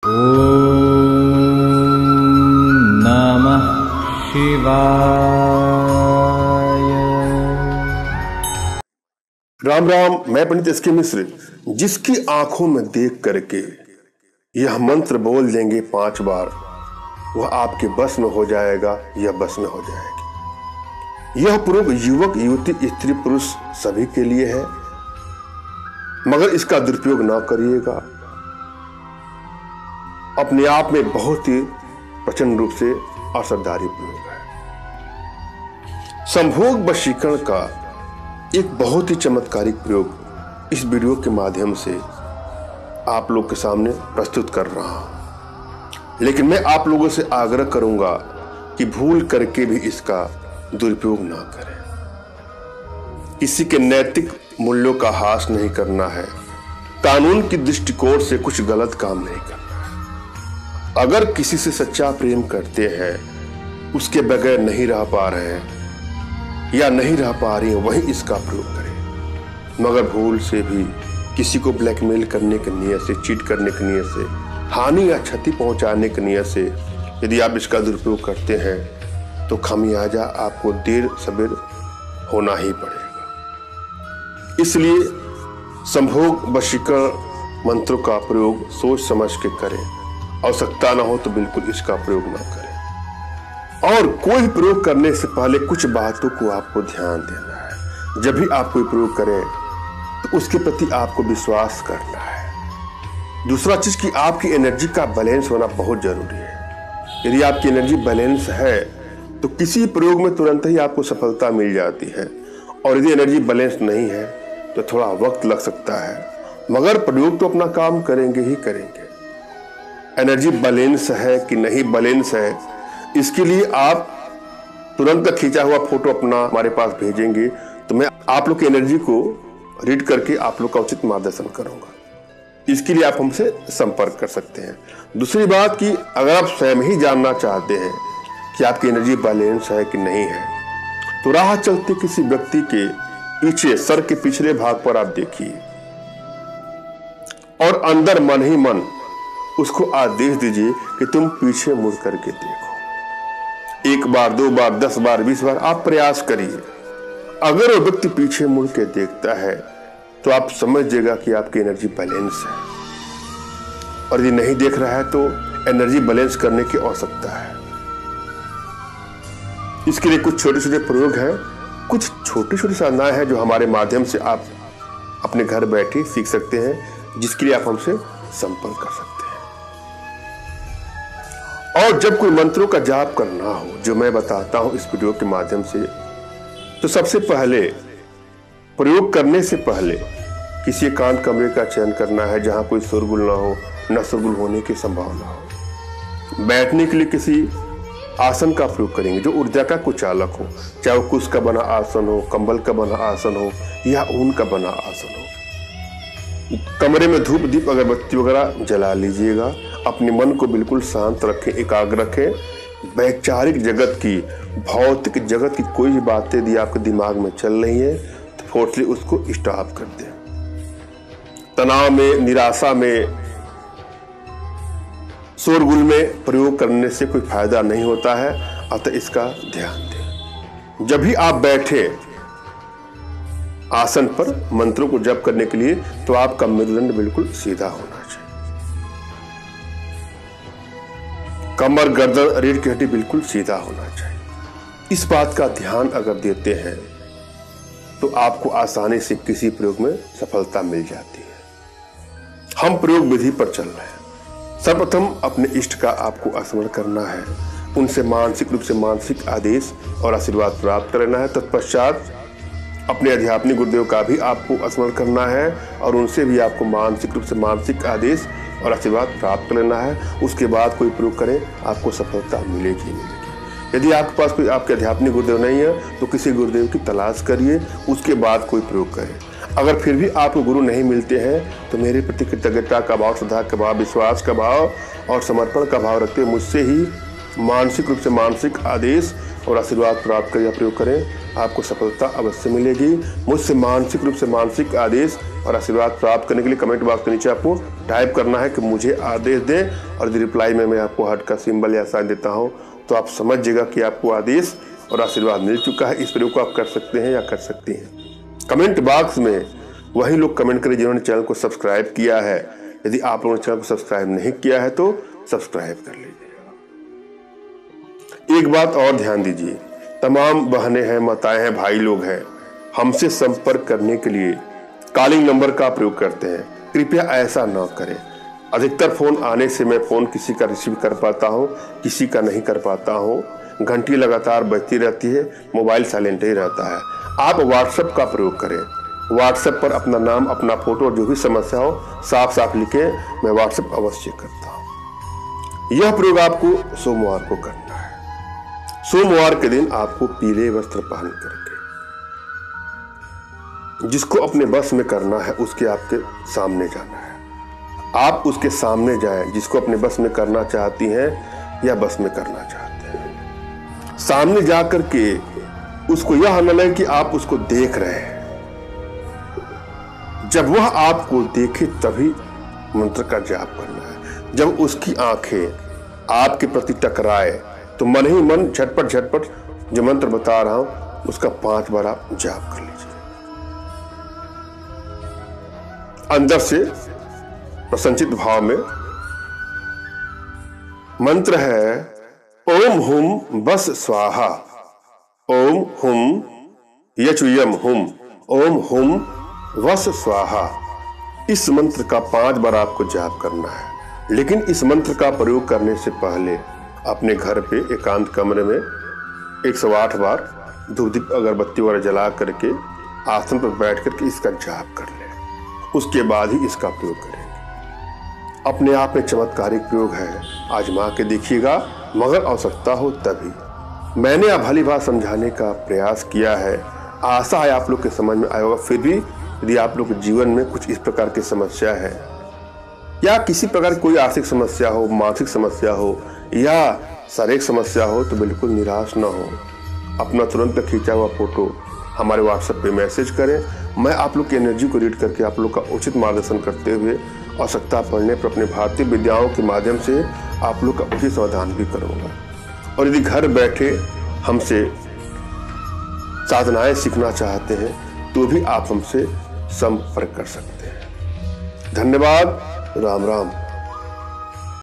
ओम नमः शिवाय। राम राम। मैं पंडित एस के मिश्र। जिसकी आंखों में देख करके यह मंत्र बोल देंगे 5 बार, वह आपके बस में हो जाएगा या बस में हो जाएगी। यह प्रयोग युवक युवती स्त्री पुरुष सभी के लिए है, मगर इसका दुरुपयोग ना करिएगा। अपने आप में बहुत ही प्रचंड रूप से असरदारी प्रयोग है। संभोग वशीकरण का एक बहुत ही चमत्कारिक प्रयोग इस वीडियो के माध्यम से आप लोग के सामने प्रस्तुत कर रहा हूं, लेकिन मैं आप लोगों से आग्रह करूंगा कि भूल करके भी इसका दुरुपयोग ना करें। किसी के नैतिक मूल्यों का ह्रास नहीं करना है, कानून की दृष्टिकोण से कुछ गलत काम नहीं करना है। अगर किसी से सच्चा प्रेम करते हैं, उसके बगैर नहीं रह पा रहे हैं या नहीं रह पा रही हैं, वही इसका प्रयोग करें। मगर भूल से भी किसी को ब्लैकमेल करने की नियत से, चीट करने की नियत से, हानि या क्षति पहुंचाने की नियत से यदि आप इसका दुरुपयोग करते हैं तो खामियाजा आपको देर सवेर होना ही पड़ेगा। इसलिए संभोग वशीकरण मंत्रों का प्रयोग सोच समझ के करें। आवश्यकता ना हो तो बिल्कुल इसका प्रयोग ना करें। और कोई प्रयोग करने से पहले कुछ बातों को आपको ध्यान देना है। जब भी आप कोई प्रयोग करें तो उसके प्रति आपको विश्वास करना है। दूसरा चीज कि आपकी एनर्जी का बैलेंस होना बहुत जरूरी है। यदि आपकी एनर्जी बैलेंस है तो किसी प्रयोग में तुरंत ही आपको सफलता मिल जाती है, और यदि एनर्जी बैलेंस नहीं है तो थोड़ा वक्त लग सकता है, मगर प्रयोग तो अपना काम करेंगे ही करेंगे। एनर्जी बैलेंस है कि नहीं बैलेंस है, इसके लिए आप तुरंत का खींचा हुआ फोटो अपना हमारे पास भेजेंगे तो मैं आप लोग की एनर्जी को रीड करके आप लोग का उचित मार्गदर्शन करूंगा। इसके लिए आप हमसे संपर्क कर सकते हैं। दूसरी बात कि अगर आप स्वयं ही जानना चाहते हैं कि आपकी एनर्जी बैलेंस है कि नहीं है, तो राह चलते किसी व्यक्ति के पीछे, सर के पिछले भाग पर आप देखिए और अंदर मन ही मन उसको आदेश दीजिए कि तुम पीछे मुड़ करके देखो। 1 बार, 2 बार, 10 बार, 20 बार आप प्रयास करिए। अगर वो व्यक्ति पीछे मुड़ के देखता है तो आप समझिएगा कि आपकी एनर्जी बैलेंस है, और यदि नहीं देख रहा है तो एनर्जी बैलेंस करने की आवश्यकता है। इसके लिए कुछ छोटे छोटे प्रयोग हैं, कुछ छोटी छोटी साधनाएं हैं जो हमारे माध्यम से आप अपने घर बैठे सीख सकते हैं, जिसके लिए आप हमसे संपर्क कर सकते हैं। और जब कोई मंत्रों का जाप करना हो जो मैं बताता हूं इस वीडियो के माध्यम से, तो सबसे पहले प्रयोग करने से पहले किसी एकांत कमरे का चयन करना है जहां कोई शोरगुल ना हो, न शोरगुल होने की संभावना हो। बैठने के लिए किसी आसन का प्रयोग करेंगे जो ऊर्जा का कुचालक हो, चाहे वो कुश का बना आसन हो, कंबल का बना आसन हो या ऊन का बना आसन हो। कमरे में धूप दीप अगरबत्ती वगैरह जला लीजिएगा। अपने मन को बिल्कुल शांत रखें, एकाग्र रखें। वैचारिक जगत की, भौतिक जगत की कोई भी बातें यदि आपके दिमाग में चल रही है तो फोर्सली उसको स्टॉप कर दें। तनाव में, निराशा में, शोरगुल में प्रयोग करने से कोई फायदा नहीं होता है, अतः इसका ध्यान दें। जब भी आप बैठे आसन पर मंत्रों को जप करने के लिए तो आपका मेरुदंड बिल्कुल सीधा होना चाहिए। कमर, गर्दन, रीढ़ की हड्डी बिल्कुल सीधा होना चाहिए। इस बात का ध्यान अगर देते हैं तो आपको आसानी से किसी प्रयोग में सफलता मिल जाती है। हम प्रयोग विधि पर चल रहे हैं। सर्वप्रथम अपने इष्ट का आपको स्मरण करना है, उनसे मानसिक रूप से मानसिक आदेश और आशीर्वाद प्राप्त करना है। तत्पश्चात अपने आध्यात्मिक गुरुदेव का भी आपको स्मरण करना है और उनसे भी आपको मानसिक रूप से मानसिक आदेश और आशीर्वाद प्राप्त कर लेना है। उसके बाद कोई प्रयोग करें, आपको सफलता मिलेगी मिलेगी। यदि आपके पास कोई आपके आध्यात्मिक गुरुदेव नहीं है तो किसी गुरुदेव की तलाश करिए, उसके बाद कोई प्रयोग करें। अगर फिर भी आपको गुरु नहीं मिलते हैं तो मेरे प्रति कृतज्ञता का भाव, श्रद्धा का भाव, विश्वास का भाव और समर्पण का भाव रखते हुए मुझसे ही मानसिक रूप से मानसिक आदेश और आशीर्वाद प्राप्त कर या प्रयोग करें, आपको सफलता अवश्य मिलेगी। मुझसे मानसिक रूप से मानसिक आदेश और आशीर्वाद प्राप्त करने के लिए कमेंट बॉक्स के नीचे आपको टाइप करना है कि मुझे आदेश दें, और यदि रिप्लाई में मैं आपको हार्ट का सिंबल या साइन देता हूँ तो आप समझिएगा कि आपको आदेश और आशीर्वाद मिल चुका है। इस प्रयोग को आप कर सकते हैं या कर सकती हैं। कमेंट बॉक्स में वही लोग कमेंट करें जिन्होंने चैनल को सब्सक्राइब किया है। यदि आप लोगों ने चैनल को सब्सक्राइब नहीं किया है तो सब्सक्राइब कर लीजिएगा। एक बात और ध्यान दीजिए, तमाम बहनें हैं, माताएं हैं, भाई लोग हैं, हमसे संपर्क करने के लिए कॉलिंग नंबर का प्रयोग करते हैं। कृपया ऐसा ना करें। अधिकतर फोन आने से मैं फोन किसी का रिसीव कर पाता हूं, किसी का नहीं कर पाता हूं। घंटी लगातार बजती रहती है, मोबाइल साइलेंट ही रहता है। आप व्हाट्सएप का प्रयोग करें। व्हाट्सएप पर अपना नाम, अपना फोटो और जो भी समस्या हो साफ साफ लिखें। मैं व्हाट्सएप अवश्य करता हूं। यह प्रयोग आपको सोमवार को करना है। सोमवार के दिन आपको पीले वस्त्र पहन करके, जिसको अपने बस में करना है उसके आपके सामने जाना है। आप उसके सामने जाएं जिसको अपने बस में करना चाहती हैं या बस में करना चाहते हैं। सामने जाकर के उसको यह न लगे कि आप उसको देख रहे हैं। जब वह आपको देखे तभी मंत्र का जाप करना है। जब उसकी आंखें आपके प्रति टकराए तो मन ही मन झटपट झटपट जो मंत्र बता रहा हूं उसका 5 बार आप जाप कर लीजिए। अंदर से प्रसन्नचित भाव में। मंत्र है ओम हुम बस स्वाहा, ओम हुम यचुयम हुम, ओम हुम वस स्वाहा। इस मंत्र का 5 बार आपको जाप करना है। लेकिन इस मंत्र का प्रयोग करने से पहले अपने घर पे एकांत कमरे में 108 बार धूप दीप अगरबत्ती वगैरह जला करके आसन पर बैठ करके इसका जाप कर ले। उसके बाद ही इसका प्रयोग करेंगे। अपने आप में चमत्कारिक प्रयोग है, आजमा के देखिएगा, मगर आवश्यकता हो तभी। मैंने आप भली बात समझाने का प्रयास किया है। आशा है आप लोग के समझ में आया होगा। फिर भी यदि आप लोग के जीवन में कुछ इस प्रकार की समस्या है या किसी प्रकार की कोई आर्थिक समस्या हो, मानसिक समस्या हो या शारीरिक समस्या हो तो बिल्कुल निराश ना हो। अपना तुरंत खींचा हुआ फोटो हमारे व्हाट्सएप पे मैसेज करें। मैं आप लोग की एनर्जी को रीड करके आप लोग का उचित मार्गदर्शन करते हुए आवश्यकता पड़ने पर अपने भारतीय विद्याओं के माध्यम से आप लोग का उचित समाधान भी करूँगा। और यदि घर बैठे हमसे साधनाएं सीखना चाहते हैं तो भी आप हमसे संपर्क कर सकते हैं। धन्यवाद। राम राम।